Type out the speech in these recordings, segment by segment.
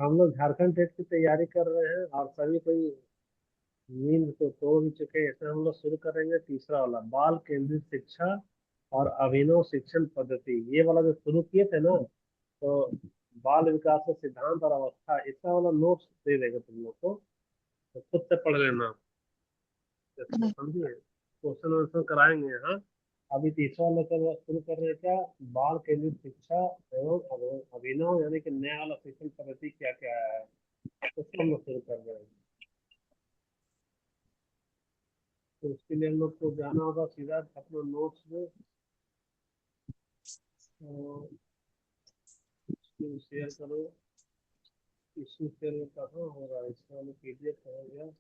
हम लोग झारखंड टेट की तैयारी कर रहे हैं और सभी कोई नींद को तोड़ भी चुके हैं। इसमें हम लोग शुरू करेंगे तीसरा वाला, बाल केंद्रित शिक्षा और अभिनव शिक्षण पद्धति। ये वाला जो शुरू किए थे ना, तो बाल विकास के सिद्धांत और अवस्था, इसका वाला नोट्स दे देगा तुम लोग को, तो खुद से पढ़ लेना। इसमें समझिए, क्वेश्चन आंसर कराएंगे। हाँ, अभी तीसरा लेकर शुरू कर रहे हैं क्या, बाल केंद्रित शिक्षा एवं अभिनव, यानी कि नया वाला शिक्षण पद्धति क्या क्या है, उसको हम लोग शुरू कर रहे हैं। तो उसके लिए हम लोग को जाना होगा सीधा अपना नोट्स में, शेयर करो। इशू शेयर कहाँ हो रहा है, इसका वाला पीडीएफ है या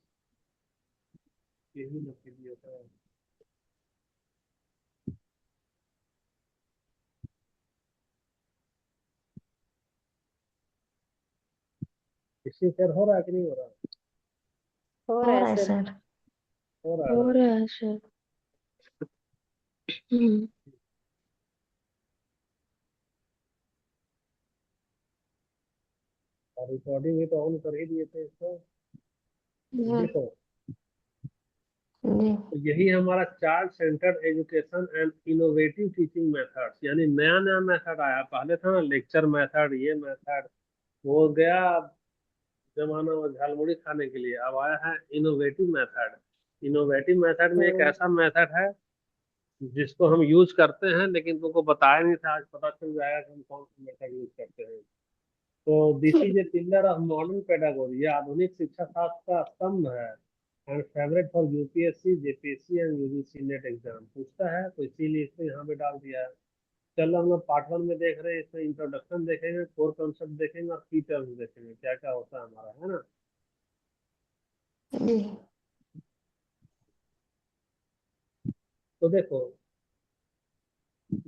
यही ना पीडीएफ है। इशू शेयर हो रहा है कि नहीं हो रहा है? हो हो रहा है रहा है सर। सर। हो रहा है हो ना। रहा है सर। हम्म। और रिकॉर्डिंग भी तो ऑन कर ही दिए थे इसको। जी। देखो, जी। तो यही हमारा child centred education and innovative teaching methods, यानी नया नया मेथड आया। पहले था ना लेक्चर मेथड, ये मेथड वो गया जमाना वो झालमुड़ी खाने के लिए। अब आया है इनोवेटिव मेथड। इनोवेटिव मेथड में एक हम्म। ऐसा मेथड है जिसको हम यूज करते हैं, लेकिन तुमको बताया नहीं था, आज पता चल जाएगा कि हम कौन सा मेथड यूज करते हैं। तो this is a pillar of modern pedagogy, ये आधुनिक शिक्षा शास्त्र का स्तंभ है and favourite for UPSC, JPSC and UGC net exam पूछता है, तो इसीलिए इसको यहाँ पे डाल दिया है। चलो, हम लोग पार्ट वन में देख रहे हैं। इसमें इंट्रोडक्शन देखेंगे, कोर कॉन्सेप्ट देखेंगे और की टर्म्स देखेंगे, क्या क्या होता है हमारा, है ना। जी। तो देखो,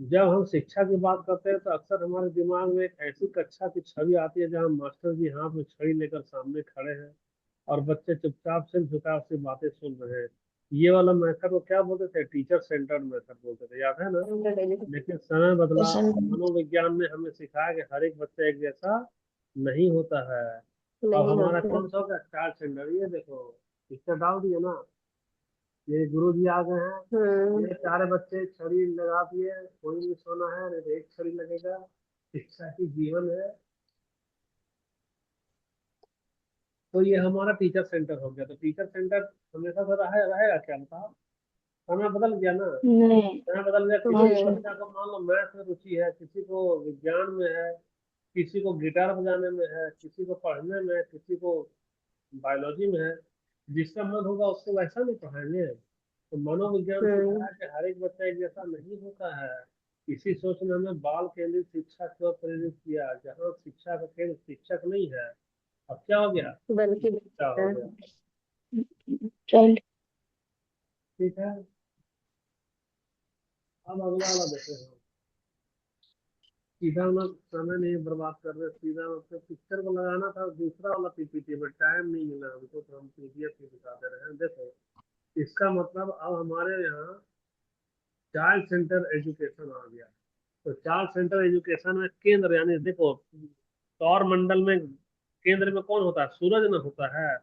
जब हम शिक्षा की बात करते हैं तो अक्सर हमारे दिमाग में एक ऐसी कक्षा की छवि आती है जहाँ मास्टर जी हाथ में छड़ी लेकर सामने खड़े हैं और बच्चे चुपचाप से झुकाव से बातें सुन रहे हैं। ये वाला मेथड को क्या बोलते थे, टीचर सेंटर्ड मेथड बोलते थे, याद है ना। लेकिन समय बदला क्वेश्चन। और मनोविज्ञान ने हमें सिखाया कि हर एक बच्चा एक जैसा नहीं होता है। अब नहीं हमारा होता। कौन सा होगा, चाइल्ड सेंटर। ये देखो, पिक्चर डाल दिए ना, ये गुरु जी आ गए हैं, हम्म। ये सारे बच्चे छड़ी लगा दिए, कोई नहीं सोना है, नहीं तो एक छड़ी लगेगा। शिक्षा ही जीवन है। तो ये हमारा टीचर सेंटर हो गया। तो टीचर सेंटर हमेशा से रहेगा क्या, बताओ। समय बदल गया ना। नहीं। समय बदल गया। किसी भी हम्म। बच्चा को मान लो मैथ में रुचि है, किसी को विज्ञान में है, किसी को गिटार बजाने में है, किसी को पढ़ने में है, किसी को बायोलॉजी में है। जिसका मन होगा उसको वैसा नहीं पढ़ाएंगे। तो मनोविज्ञान सिखाया हम्म। कि हर एक बच्चा एक जैसा नहीं होता है। इसी सोच ने हमें बाल केंद्रित शिक्षा की ओर प्रेरित किया, जहाँ शिक्षा का केंद्र शिक्षक नहीं है। अब क्या हो गया, बल्कि क्या हो गया। चाइल्ड। ठीक है। अब अगला वाला देते हैं। सीधा हम समय नहीं बर्बाद कर रहे, सीधा मतलब पिक्चर को लगाना था दूसरा वाला पीपीटी, बट टाइम नहीं मिला हमको, तो हम पीडीएफ में दिखा दे रहे हैं। देखो, इसका मतलब अब हमारे यहाँ चाइल्ड सेंटर एजुकेशन आ गया। तो चाइल्ड सेंटर एजुकेशन में केंद्र, यानी देखो, सौर मंडल में केंद्र में कौन होता है, सूरज ना होता है।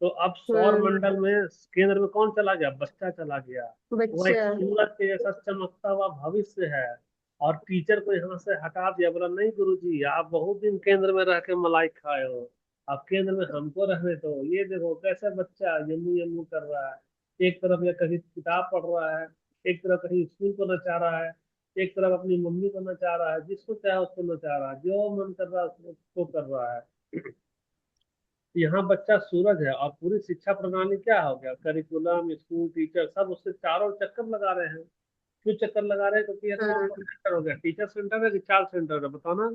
तो अब सौर हम्म। मंडल में केंद्र में कौन चला गया, बच्चा चला गया। वो एक बच्चा। सूरज के जैसा चमकता हुआ भविष्य है। और टीचर को यहाँ से हटा दिया, बोला नहीं गुरुजी, आप बहुत दिन केंद्र में रह के मलाई खाए हो, आप केंद्र में हमको रहने दो। ये देखो कैसे बच्चा यम्मू यम्मू कर रहा है, एक तरफ या कहीं किताब पढ़ रहा है, एक तरफ कहीं स्कूल को नचा रहा है, एक तरफ अपनी मम्मी को नचा रहा है, जिसको चाहे उसको नचा रहा है, जो मन कर रहा है उसको कर रहा है। यहाँ बच्चा सूरज है और पूरी शिक्षा प्रणाली क्या हो गया, करिकुलम, स्कूल, टीचर, सब उससे चारों चक्कर लगा रहे हैं। क्यों चक्कर लगा रहे हैं, क्योंकि ये कौन सा हम्म। सेंटर हो गया, टीचर सेंटर है कि चाइल्ड सेंटर है, बताओ ना।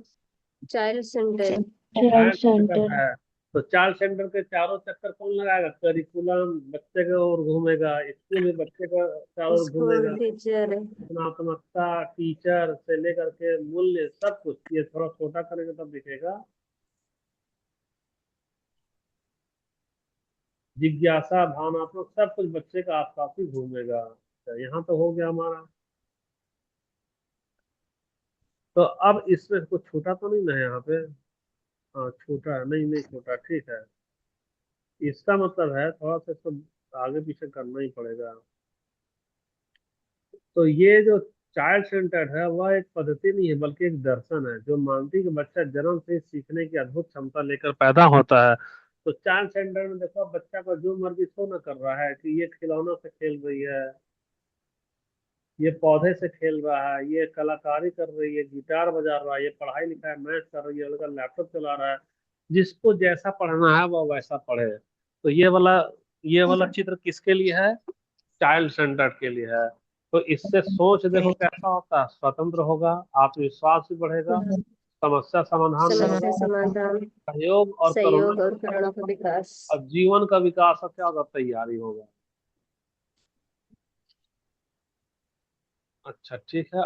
Child centre. Child child centre centre. है। तो चाइल्ड सेंटर के चारों चक्कर कौन लगाएगा, करिकुलम बच्चे की ओर घूमेगा, स्कूल भी बच्चे का चारों ओर स्कूल घूमेगा, टीचर। रचनात्मकता, टीचर से लेकर के मूल्य, सब कुछ। ये थोड़ा छोटा करेंगे तब दिखेगा। जिज्ञासा, भावनात्मक, सब कुछ बच्चे का आसपास ही घूमेगा। तो यहाँ तो हो गया हमारा। तो अब इसमें कुछ छूटा तो नहीं ना है यहाँ पे। हाँ छोटा है, नहीं नहीं छोटा, ठीक है। इसका मतलब है थोड़ा सा इसको आगे पीछे करना ही पड़ेगा। तो ये जो चाइल्ड सेंटर्ड है वह एक पद्धति नहीं है बल्कि एक दर्शन है जो मानती है कि बच्चा जन्म से ही सीखने की अद्भुत क्षमता लेकर पैदा होता है। तो चाइल्ड सेंटर में देखो बच्चा को जो मर्जी शो ना कर रहा है कि ये खिलौनों से खेल रही है, ये पौधे से खेल रहा है, ये कलाकारी कर रही है, गिटार बजा रहा है, ये पढ़ाई लिखाई मैथ कर रही है, लड़का लैपटॉप चला रहा है। जिसको जैसा पढ़ना है वह वैसा पढ़े। तो ये वाला चित्र किसके लिए है? चाइल्ड सेंटर्ड के लिए है। तो इससे सोच देखो कैसा होता है, स्वतंत्र होगा, आत्मविश्वास भी बढ़ेगा, हम्म, समस्या समाधान में समस्या होगा, समाधान, सहयोग और करुणा, सहयोग और करुणा का विकास। और जीवन का विकास का क्या होगा, तैयारी होगा। अच्छा ठीक है,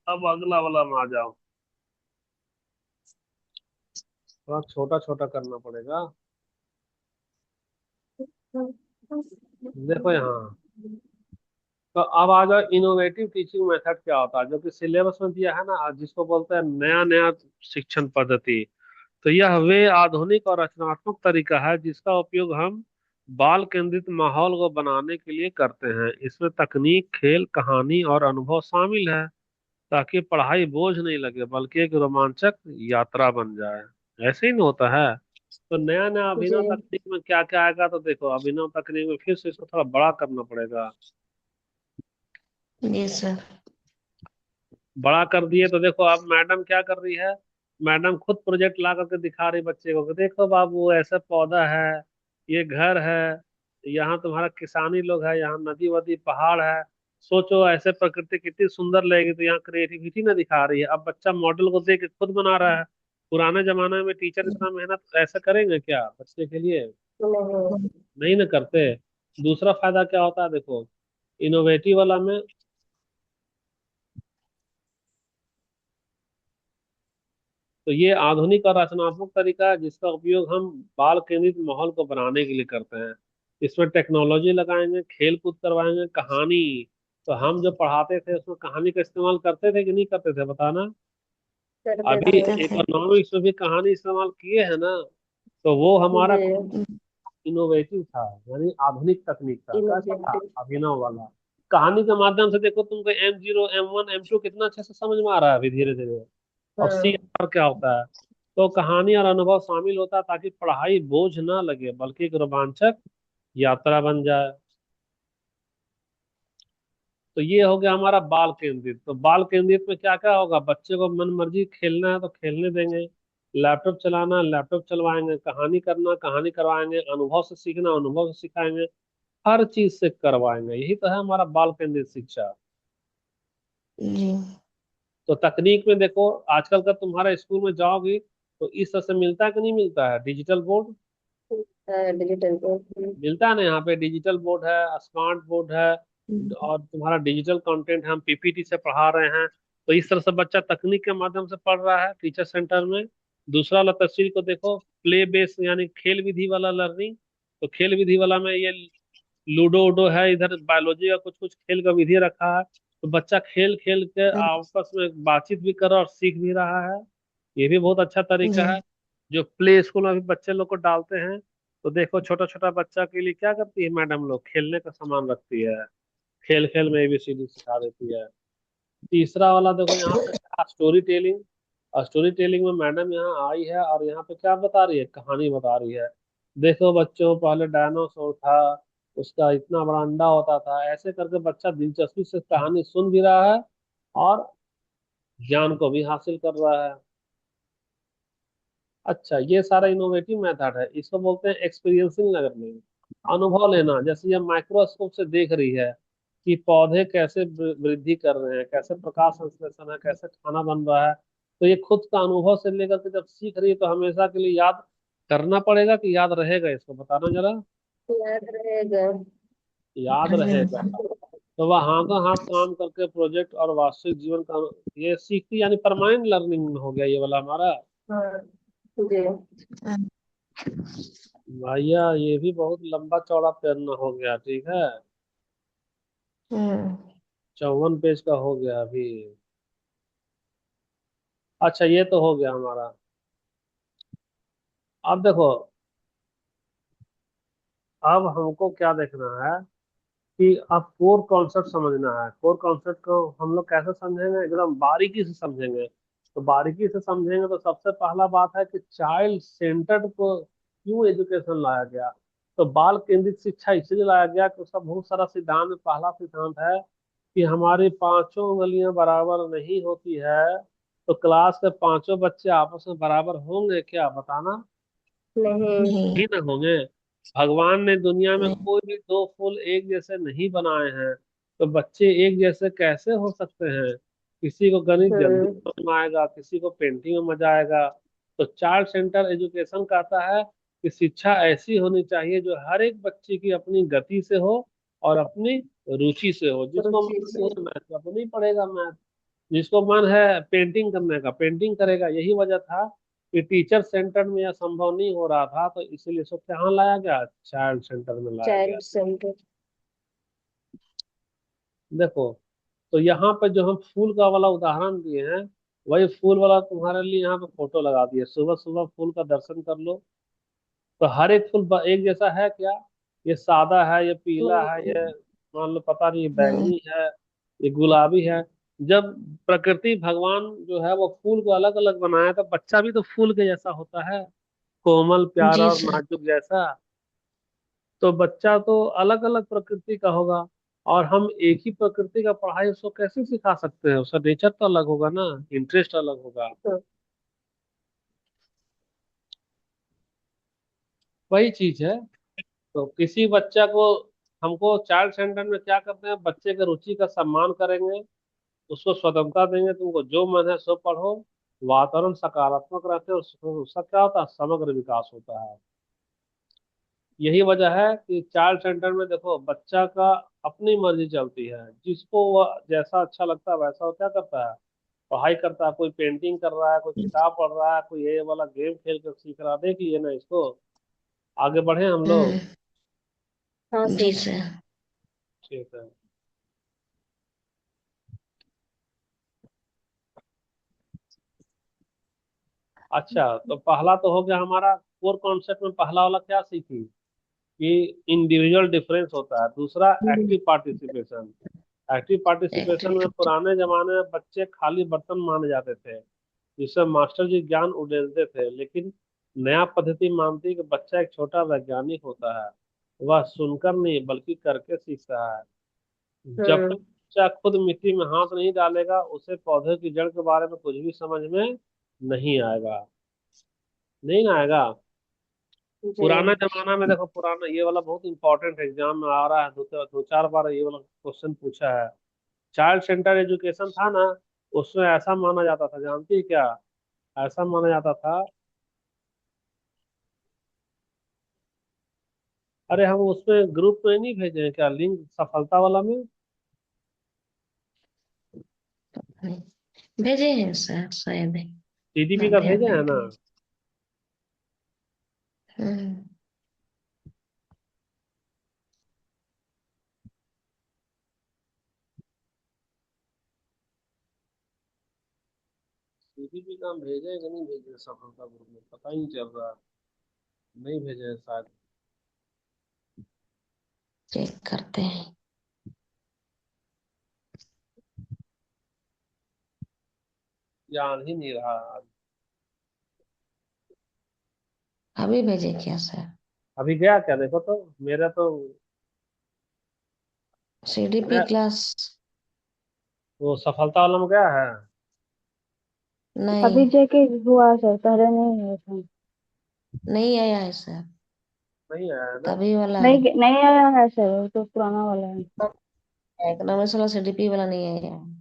अब अगला वाला में आ जाओ। थोड़ा छोटा छोटा करना पड़ेगा। देखो यहाँ, तो अब आ जाओ इनोवेटिव टीचिंग मेथड क्या होता है, जो कि सिलेबस में दिया है ना, जिसको बोलते हैं नया नया शिक्षण पद्धति। तो यह वे आधुनिक और रचनात्मक तरीका है जिसका उपयोग हम बाल केंद्रित माहौल को बनाने के लिए करते हैं। इसमें तकनीक, खेल, कहानी और अनुभव शामिल है ताकि पढ़ाई बोझ नहीं लगे बल्कि एक रोमांचक यात्रा बन जाए। ऐसे ही नहीं होता है। तो नया नया जी। अभिनव तकनीक में क्या क्या आएगा, तो देखो अभिनव तकनीक में फिर से इसको थोड़ा बड़ा करना पड़ेगा। जी सर। बड़ा कर दिए तो देखो अब मैडम क्या कर रही है, मैडम खुद प्रोजेक्ट ला करके दिखा रही बच्चे को कि देखो बाबू ऐसा पौधा है, ये घर है, यहाँ तुम्हारा किसानी लोग है, यहाँ नदी वदी पहाड़ है। सोचो ऐसे प्रकृति कितनी सुंदर लगेगी। तो यहाँ क्रिएटिविटी ना दिखा रही है, अब बच्चा मॉडल को देख के खुद बना रहा है। पुराने जमाने में टीचर इतना मेहनत ऐसा करेंगे क्या बच्चे के लिए? नहीं। नहीं ना करते। दूसरा फायदा क्या होता है देखो, इनोवेटिव वाला में, तो ये आधुनिक और रचनात्मक तरीका है जिसका उपयोग हम बाल केंद्रित माहौल को बनाने के लिए करते हैं। इसमें टेक्नोलॉजी लगाएंगे, खेल कूद करवाएंगे, कहानी। तो हम जो पढ़ाते थे उसमें कहानी का इस्तेमाल करते थे कि नहीं करते थे, बताना। करते अभी थे। करते थे। इकोनॉमिक्स में भी कहानी इस्तेमाल किए हैं ना। तो वो हमारा जी। इनोवेटिव था, यानी आधुनिक तकनीक था। कैसा था? इनोवेटिव। अभिनव वाला। कहानी के माध्यम से देखो तुमको M0 M1 M2 कितना अच्छे से समझ में आ रहा है अभी धीरे धीरे। और हाँ। CR क्या होता है? तो कहानी और अनुभव शामिल होता है ताकि पढ़ाई बोझ ना लगे बल्कि एक रोमांचक यात्रा बन जाए। तो ये हो गया हमारा बाल केंद्रित। तो बाल केंद्रित में क्या क्या होगा, बच्चे को मन मर्जी खेलना है तो खेलने देंगे, लैपटॉप चलाना लैपटॉप चलवाएंगे, कहानी करना कहानी करवाएंगे, अनुभव से सीखना अनुभव से सिखाएंगे, हर चीज से करवाएंगे। यही तो है हमारा बाल केंद्रित शिक्षा। जी। तो तकनीक में देखो, आजकल का तुम्हारा स्कूल में जाओगी तो इस तरह से मिलता है कि नहीं मिलता है, डिजिटल बोर्ड डिजिटल। मिलता है ना। यहाँ पे डिजिटल बोर्ड है, स्मार्ट बोर्ड है, और तुम्हारा डिजिटल कंटेंट हम PPT से पढ़ा रहे हैं। तो इस तरह से बच्चा तकनीक के माध्यम से पढ़ रहा है टीचर सेंटर में। दूसरा वाला तस्वीर को देखो, प्ले बेस यानी खेल विधि वाला लर्निंग। तो खेल विधि वाला में ये लूडो उडो है, इधर बायोलॉजी का कुछ कुछ खेल का विधि रखा है। तो बच्चा खेल खेल के आपस में बातचीत भी कर रहा है और सीख भी रहा है। ये भी बहुत अच्छा तरीका जी। है। जो प्ले स्कूल में भी बच्चे लोग को डालते हैं, तो देखो छोटा छोटा बच्चा के लिए क्या करती है मैडम लोग, खेलने का सामान रखती है, खेल खेल में ABCD सिखा देती है। तीसरा वाला देखो यहाँ पे स्टोरी टेलिंग। और स्टोरी टेलिंग में मैडम यहाँ आई है और यहाँ पे क्या बता रही है, कहानी बता रही है। देखो बच्चों, पहले डायनासोर था, उसका इतना बड़ा अंडा होता था, ऐसे करके बच्चा दिलचस्पी से कहानी सुन भी रहा है और ज्ञान को भी हासिल कर रहा है। अच्छा, ये सारा इनोवेटिव मेथड है, इसको बोलते हैं एक्सपीरियंसिंग लर्निंग। अनुभव लेना, जैसे ये माइक्रोस्कोप से देख रही है कि पौधे कैसे वृद्धि कर रहे हैं, कैसे प्रकाश संश्लेषण है, कैसे खाना बन रहा है। तो ये खुद का अनुभव से लेकर के जब सीख रही है तो हमेशा के लिए याद करना पड़ेगा कि याद रहेगा, इसको बताना जरा। याद रहेगा। याद रहेगा। तो वह हाथों हाथ काम करके प्रोजेक्ट और वास्तविक जीवन का ये सीखती, यानी परमानेंट लर्निंग में हो गया ये वाला हमारा। हाँ। जी। भैया ये भी बहुत लंबा चौड़ा पैरना हो गया, ठीक है। हम्म। 54 पेज का हो गया अभी। अच्छा ये तो हो गया हमारा। अब देखो, अब हमको क्या देखना है कि अब कोर कॉन्सेप्ट समझना है। कोर कॉन्सेप्ट को हम लोग कैसे समझेंगे, एकदम बारीकी से समझेंगे। तो बारीकी से समझेंगे तो सबसे पहला बात है कि चाइल्ड सेंटर्ड को क्यों एजुकेशन लाया गया। तो बाल केंद्रित शिक्षा इसलिए लाया गया कि उसका बहुत सारा सिद्धांत में पहला सिद्धांत है कि हमारी पांचों उंगलियां बराबर नहीं होती है। तो क्लास के पांचों बच्चे आपस में बराबर होंगे क्या, बताना। नहीं। नहीं। ही ना होंगे। भगवान ने दुनिया में नहीं। कोई भी दो फूल एक जैसे नहीं बनाए हैं। तो बच्चे एक जैसे कैसे हो सकते हैं। किसी को गणित जल्दी हम्म। समझ में आएगा, किसी को पेंटिंग में मजा आएगा। तो चाइल्ड सेंटर एजुकेशन कहता है कि शिक्षा ऐसी होनी चाहिए जो हर एक बच्चे की अपनी गति से हो और अपनी रुचि से हो। जिसको रुचि मन से। है मैथ का तो नहीं पढ़ेगा मैथ, जिसको मन है पेंटिंग करने का पेंटिंग करेगा। यही वजह था कि टीचर सेंटर में यह संभव नहीं हो रहा था, तो इसीलिए इसको कहाँ लाया गया, चाइल्ड सेंटर में लाया गया। Child centre. देखो, तो यहाँ पे जो हम फूल का वाला उदाहरण दिए हैं, वही फूल वाला तुम्हारे लिए यहाँ पे फोटो लगा दिए। सुबह सुबह फूल का दर्शन कर लो। तो हर एक फूल एक जैसा है क्या। ये सादा है, ये पीला है, नहीं। ये मान लो पता नहीं, ये नहीं। बैंगनी है, ये गुलाबी है। जब प्रकृति भगवान जो है वो फूल को अलग अलग बनाया, तो बच्चा भी तो फूल के जैसा होता है, कोमल प्यारा जी और सर। नाजुक जैसा। तो बच्चा तो अलग अलग प्रकृति का होगा। और हम एक ही प्रकृति का पढ़ाई उसको कैसे सिखा सकते हैं, उसका नेचर तो अलग होगा ना, इंटरेस्ट अलग होगा। तो वही चीज है। तो किसी बच्चा को, हमको चाइल्ड सेंटर में क्या करते हैं, बच्चे के रुचि का सम्मान करेंगे, उसको स्वतंत्रता देंगे, तुमको जो मन है सो पढ़ो। वातावरण सकारात्मक रहते हैं, उसका क्या होता है, समग्र विकास होता है। यही वजह है कि चाइल्ड सेंटर में देखो बच्चा का अपनी मर्जी चलती है, जिसको वह जैसा अच्छा लगता है वैसा वो क्या करता है, पढ़ाई करता है। कोई पेंटिंग कर रहा है, कोई किताब पढ़ रहा है, कोई ये वाला गेम खेल कर सीख रहा है। देखिए ना इसको, आगे बढ़े हम लोग। हम्म। हाँ जी सर। सर। ठीक है। अच्छा, तो पहला तो हो गया हमारा कोर कॉन्सेप्ट में पहला वाला क्या सीखी कि इंडिविजुअल डिफरेंस होता है। दूसरा एक्टिव पार्टिसिपेशन। एक्टिव पार्टिसिपेशन में एक्टिविटी। पुराने जमाने में बच्चे खाली बर्तन माने जाते थे, जिससे मास्टर जी ज्ञान उड़ेलते थे। लेकिन नया पद्धति मानती है कि बच्चा एक छोटा वैज्ञानिक होता है। वह सुनकर नहीं बल्कि करके सीखता है। जब तक हम्म। बच्चा खुद मिट्टी में हाथ नहीं डालेगा, उसे पौधे की जड़ के बारे में कुछ भी समझ में नहीं आएगा। नहीं ना आएगा। जी। पुराना जमाना में देखो, पुराना ये वाला बहुत इंपॉर्टेंट एग्जाम में आ रहा है, दो चार बार ये वाला क्वेश्चन पूछा है। चाइल्ड सेंटर एजुकेशन था ना, उसमें ऐसा माना जाता था, जानती है क्या, ऐसा माना जाता था। अरे हम उसमें ग्रुप में नहीं भेजे हैं क्या लिंक, सफलता वाला में। नहीं। भेजे हैं सर शायद। सीडीपी ना का ध्यान भेजे नहीं है ना। दिए। हम्म। सीडीपी का हम भेजे हैं कि नहीं भेजे, सफलता ग्रुप में पता ही नहीं चल रहा। नहीं भेजे हैं शायद। चेक करते हैं। याद ही नहीं रहा। अभी भेजे क्या सर? अभी गया क्या, देखो तो मेरा तो सीडीपी गया। क्लास। वो सफलता वाला में गया है। अभी नहीं। जाके हुआ सर, पहले नहीं हुआ था। नहीं आया है सर। नहीं आया है ना। तभी वाला है। नहीं नहीं आया है सर, वो तो पुराना वाला है। इकोनॉमिक्स वाला सीडीपी वाला नहीं आया है।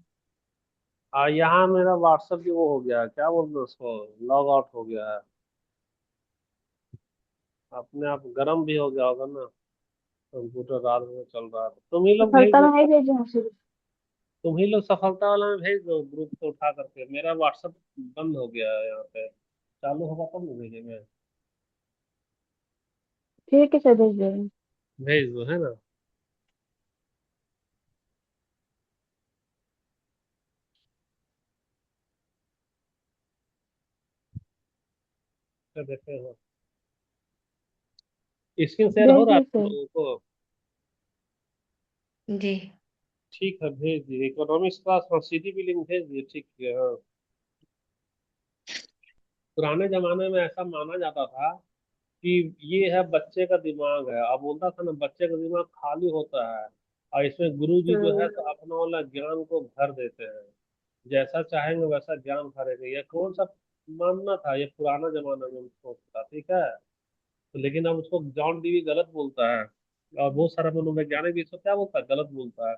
यहाँ मेरा व्हाट्सएप भी वो हो गया है, क्या बोलते हैं उसको, लॉग आउट हो गया है। अपने आप गर्म भी हो गया होगा ना, कंप्यूटर रात में चल रहा था। तुम ही लोग भेज सफलता दो। में नहीं भेजे हैं सर। तुम ही लोग सफलता वाला में भेज दो ग्रुप से उठा करके। मेरा व्हाट्सएप बंद हो गया है यहाँ पे, चालू होगा तब ना भेजेंगे। ठीक है सर, भेज दे रहे हैं। भेज दो है ना। क्या देते हो। स्क्रीन शेयर हो रहा है भेजिए तुम सर। लोगों को? जी। ठीक है, भेज दिए। इकोनॉमिक्स क्लास, हाँ, सीधी भी लिंक भेज दिए, ठीक है। हाँ, पुराने जमाने में ऐसा माना जाता था कि ये है बच्चे का दिमाग है, अब बोलता था ना, बच्चे का दिमाग खाली होता है और इसमें गुरु जी जो है हम्म। तो अपना वाला ज्ञान को भर देते हैं, जैसा चाहेंगे वैसा ज्ञान भरेंगे। ये कौन सा मानना था, ये पुराना जमाना में सोचता, ठीक है। तो लेकिन अब उसको जॉन डीवी गलत बोलता है, और बहुत सारा मनोवैज्ञानिक भी इसको क्या बोलता है, गलत बोलता है।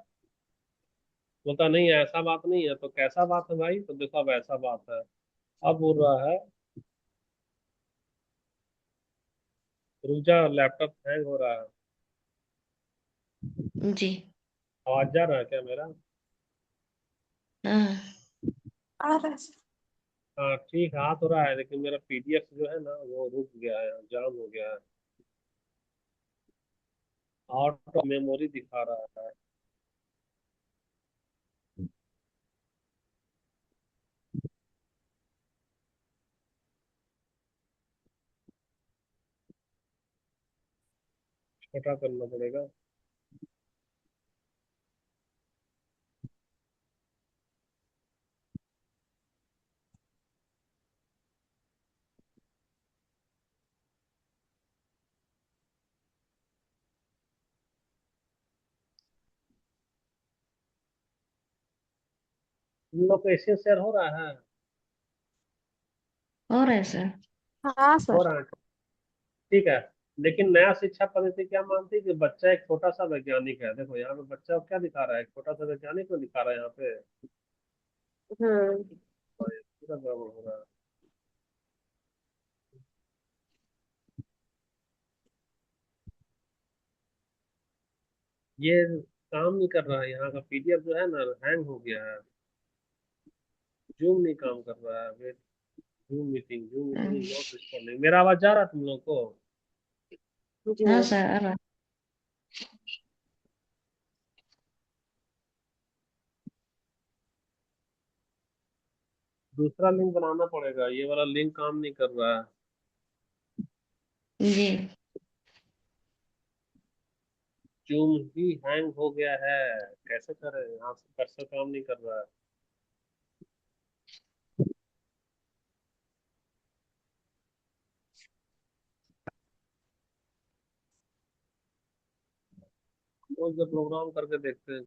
बोलता नहीं ऐसा बात नहीं है, तो कैसा बात है भाई? तो देखो अब ऐसा बात है। अब बोल रहा है, रुक जा, लैपटॉप हैंग हो रहा है। जी। आवाज जा रहा है क्या मेरा? हाँ। आ रहा है सर। हाँ ठीक है, आ तो रहा है, लेकिन मेरा पीडीएफ जो है ना वो रुक गया है, जाम हो गया है, आउट ऑफ मेमोरी दिखा रहा है। छोटा करना पड़ेगा। तुम लोग को एशियन शेयर हो रहा है? और है सर। हाँ हो सर। रहा है, ठीक है। लेकिन नया शिक्षा पद्धति क्या मानती है कि बच्चा एक छोटा सा वैज्ञानिक है। देखो यहाँ पे बच्चा क्या दिखा रहा है, एक छोटा सा वैज्ञानिक को दिखा रहा है यहाँ पे। हम्म। और ये पूरा गड़बड़ हो रहा है। ये काम नहीं कर रहा है, यहाँ का पीडीएफ जो है ना हैंग हो गया है। जूम नहीं काम कर रहा है। Wait, zoom meeting hmm. Is not responding. मेरा आवाज जा रहा है तुम लोग को? जी। हाँ सर, आ रहा। दूसरा लिंक बनाना पड़ेगा, ये वाला लिंक काम नहीं कर रहा है। जी। जूम ही हैंग हो गया है, कैसे करें? यहाँ से कर्सर काम नहीं कर रहा है। वो जब प्रोग्राम करके देखते हैं